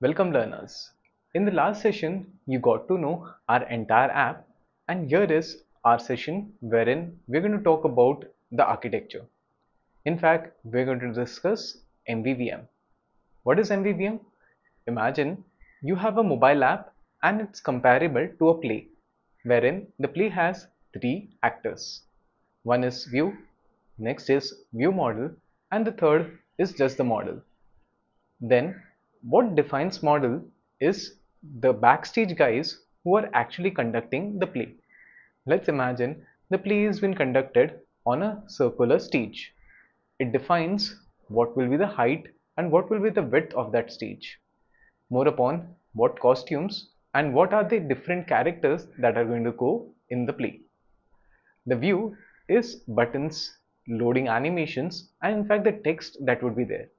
Welcome learners. In the last session, you got to know our entire app, and here is our session wherein we're going to talk about the architecture. In fact, we're going to discuss MVVM. What is MVVM? Imagine you have a mobile app and it's comparable to a play, wherein the play has three actors. One is view, next is view model, and the third is just the model. Then, what defines model is the backstage guys who are actually conducting the play. Let's imagine the play has been conducted on a circular stage. It defines what will be the height and what will be the width of that stage. More upon what costumes and what are the different characters that are going to go in the play. The view is buttons, loading animations, and in fact the text that would be there.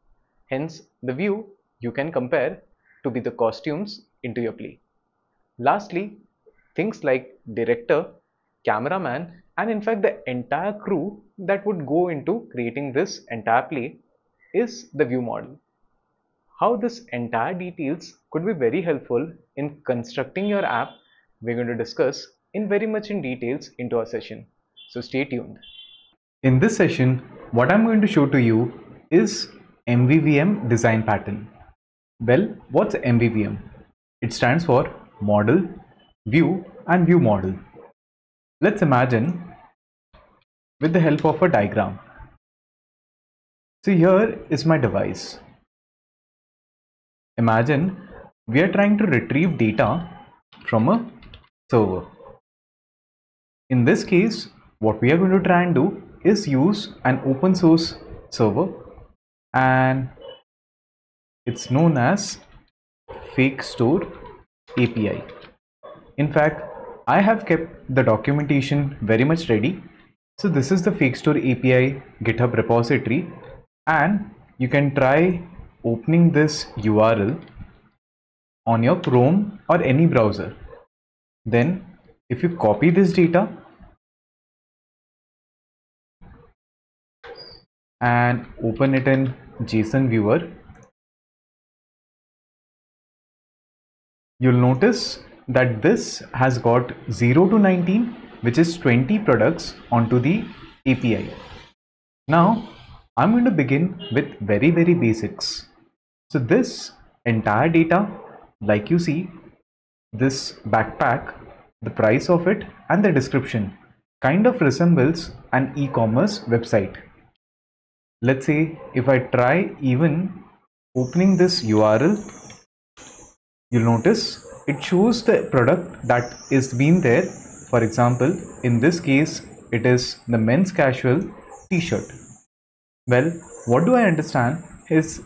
Hence, the view you can compare to be the costumes into your play. Lastly, things like director, cameraman, and in fact the entire crew that would go into creating this entire play is the view model. How this entire details could be very helpful in constructing your app, we're going to discuss in very much in details into our session. So stay tuned. In this session, what I'm going to show to you is MVVM design pattern. Well, what's MVVM? It stands for model, view and view model. Let's imagine with the help of a diagram. So here is my device. Imagine we are trying to retrieve data from a server. In this case, what we are going to try and do is use an open source server, and it's known as Fake Store API. In fact, I have kept the documentation very much ready. So this is the Fake Store API GitHub repository, and you can try opening this URL on your Chrome or any browser. Then if you copy this data and open it in JSON viewer, you'll notice that this has got 0 to 19, which is 20 products onto the API. Now I'm going to begin with very basics. So this entire data, like you see, this backpack, the price of it and the description kind of resembles an e-commerce website. Let's say if I try even opening this URL, you'll notice it shows the product that is been there. For example, in this case, it is the men's casual t-shirt. Well, what do I understand is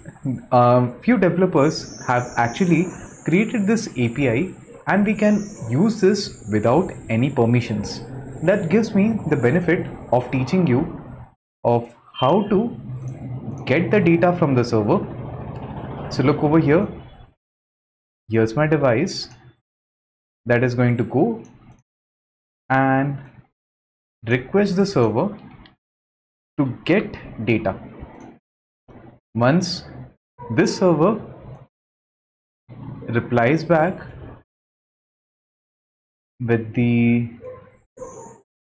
few developers have actually created this API and we can use this without any permissions. That gives me the benefit of teaching you of how to get the data from the server. So look over here. Here's my device that is going to go and request the server to get data. Once this server replies back with the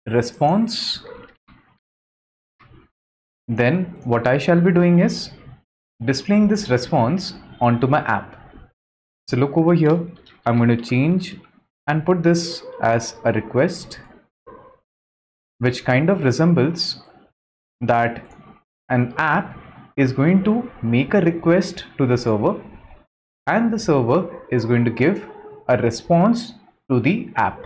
response, then what I shall be doing is displaying this response onto my app. So look over here, I'm going to change and put this as a request, which kind of resembles that an app is going to make a request to the server and the server is going to give a response to the app.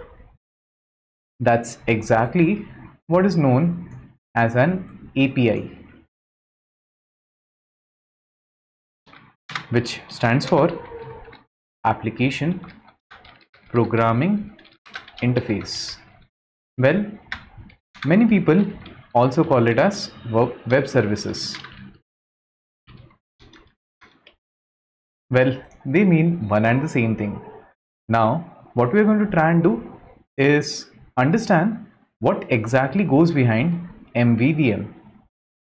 That's exactly what is known as an API, which stands for Application Programming Interface. Well, many people also call it as web services. Well, they mean one and the same thing. Now, what we are going to try and do is understand what exactly goes behind MVVM.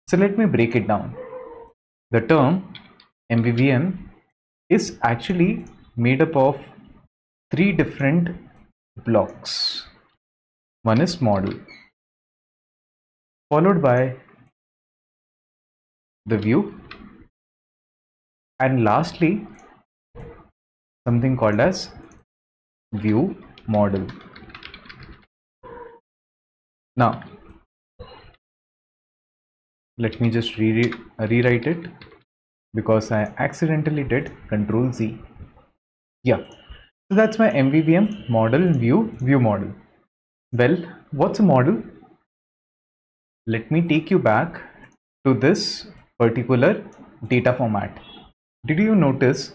So let me break it down. The term MVVM is actually made up of three different blocks. One is model, followed by the view, and lastly something called as view model. Now let me just rewrite it because I accidentally did Control Z. Yeah, so that's my MVVM model view model. Well, what's a model? Let me take you back to this particular data format. Did you notice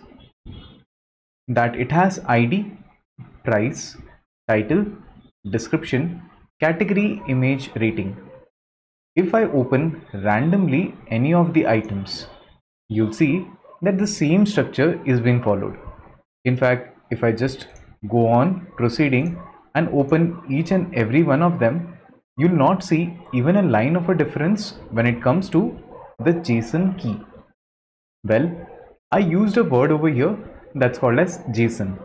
that it has ID, price, title, description, category, image, rating? If I open randomly any of the items, you'll see that the same structure is being followed. In fact, if I just go on proceeding and open each and every one of them, you'll not see even a line of a difference when it comes to the JSON key. Well, I used a word over here that's called as JSON.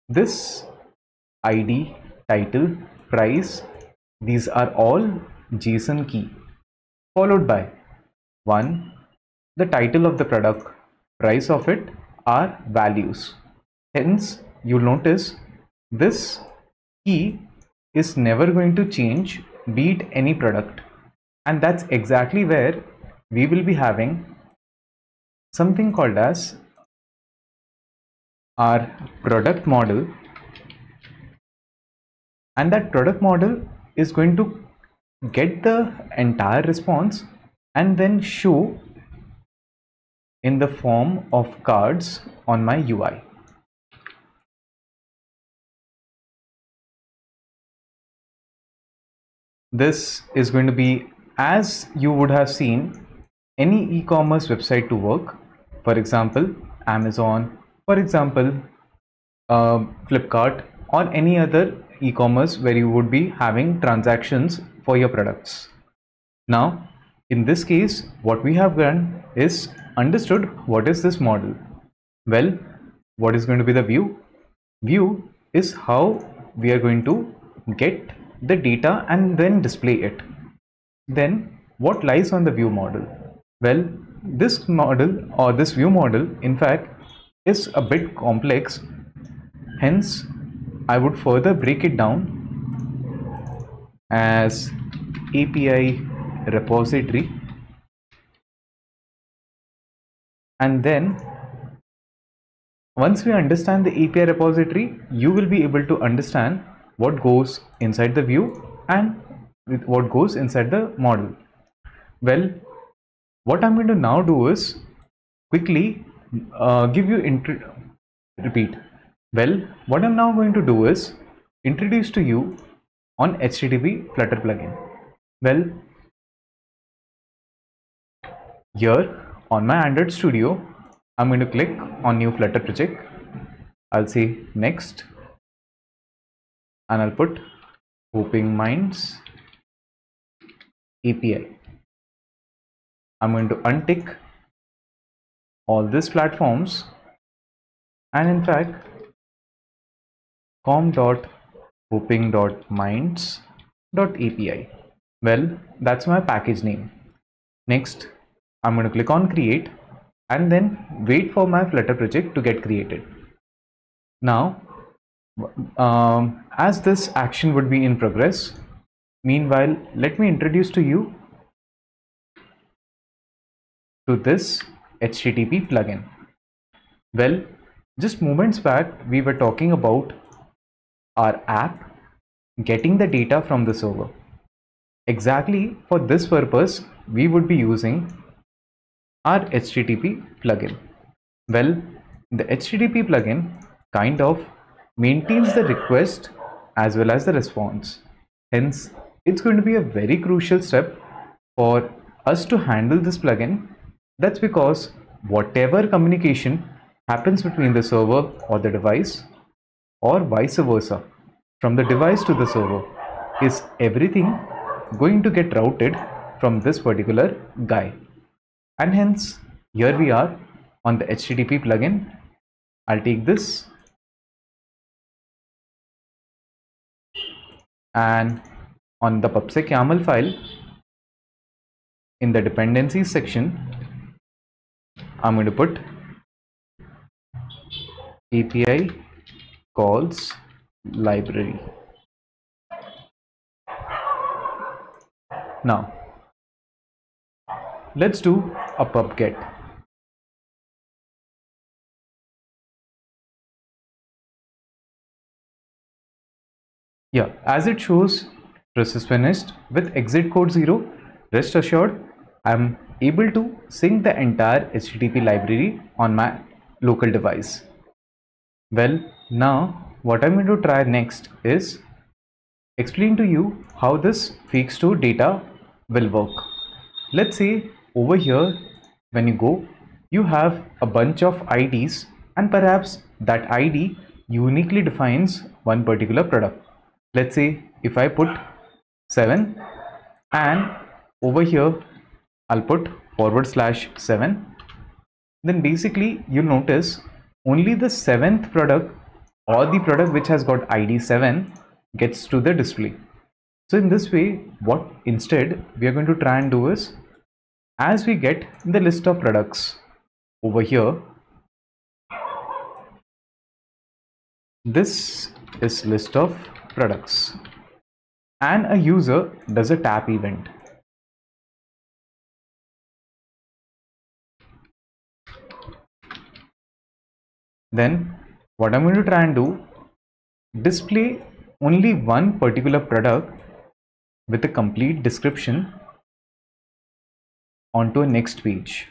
This ID, title, price, these are all JSON key, followed by 1, the title of the product, price of it are values. Hence, you'll notice this key is never going to change, be it any product. And that's exactly where we will be having something called as our product model, and that product model is going to get the entire response and then show in the form of cards on my UI. This is going to be as you would have seen any e-commerce website to work. For example, Amazon, for example, Flipkart, or any other e-commerce where you would be having transactions for your products. Now, in this case, what we have done is understood what is this model. Well, what is going to be the view? View is how we are going to get the data and then display it. Then what lies on the view model? Well, this model or this view model in fact is a bit complex. Hence, I would further break it down as API repository, and then once we understand the API repository, you will be able to understand what goes inside the view and what goes inside the model. Well, what I'm going to now do is quickly give you repeat. Well, what I'm now going to do is introduce to you on HTTP Flutter plugin. Well, here on my Android Studio, I'm going to click on new Flutter project. I'll say next, and I'll put Hoping Minds API. I'm going to untick all these platforms, and in fact com.hoping.minds.api. Well, that's my package name. Next, I'm going to click on create and then wait for my Flutter project to get created. Now, as this action would be in progress, meanwhile, let me introduce to you to this HTTP plugin. Well, just moments back, we were talking about our app getting the data from the server. Exactly for this purpose, we would be using our HTTP plugin. Well, the HTTP plugin kind of maintains the request as well as the response. Hence, it's going to be a very crucial step for us to handle this plugin. That's because whatever communication happens between the server or the device, or vice versa, from the device to the server, is everything going to get routed from this particular guy. And hence, here we are on the HTTP plugin, I'll take this and on the pubsec YAML file in the dependencies section, I'm going to put API calls library. Now let's do a pub get. Yeah, as it shows process finished with exit code 0, rest assured I'm able to sync the entire HTTP library on my local device. Well, now what I'm going to try next is explain to you how this fix to data will work. Let's say over here when you go, you have a bunch of IDs and perhaps that ID uniquely defines one particular product. Let's say if I put 7 and over here I'll put /7, then basically you'll notice only the 7th product or the product which has got ID 7 gets to the display. So in this way, what instead we are going to try and do is, as we get the list of products over here, this is list of products and a user does a tap event. Then what I'm going to try and do, display only one particular product with a complete description onto a next page.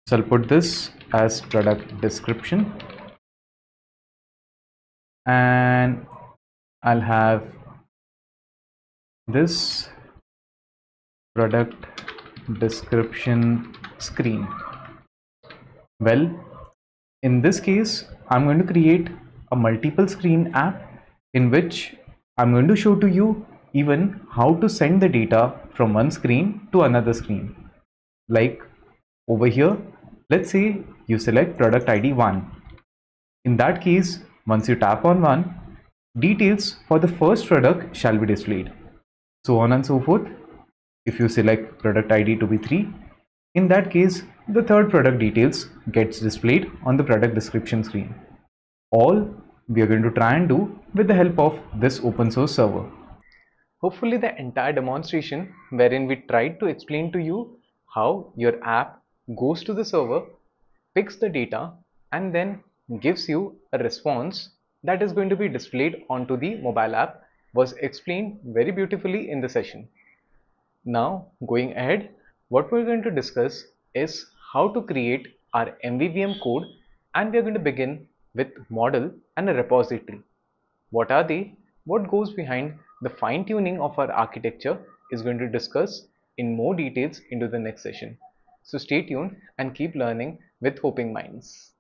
So I'll put this as product description and I'll have this product description screen. Well, in this case, I'm going to create a multiple screen app in which I'm going to show to you even how to send the data from one screen to another screen. Like over here, let's say you select product ID 1. In that case, once you tap on 1, details for the first product shall be displayed. So on and so forth. If you select product ID to be 3, in that case, the third product details gets displayed on the product description screen. All we are going to try and do with the help of this open source server. Hopefully the entire demonstration wherein we tried to explain to you how your app goes to the server, picks the data and then gives you a response that is going to be displayed onto the mobile app was explained very beautifully in the session. Now going ahead, what we're going to discuss is how to create our MVVM code, and we're going to begin with model and a repository. What are they? What goes behind the fine tuning of our architecture is going to discuss in more details into the next session. So stay tuned and keep learning with Hoping Minds.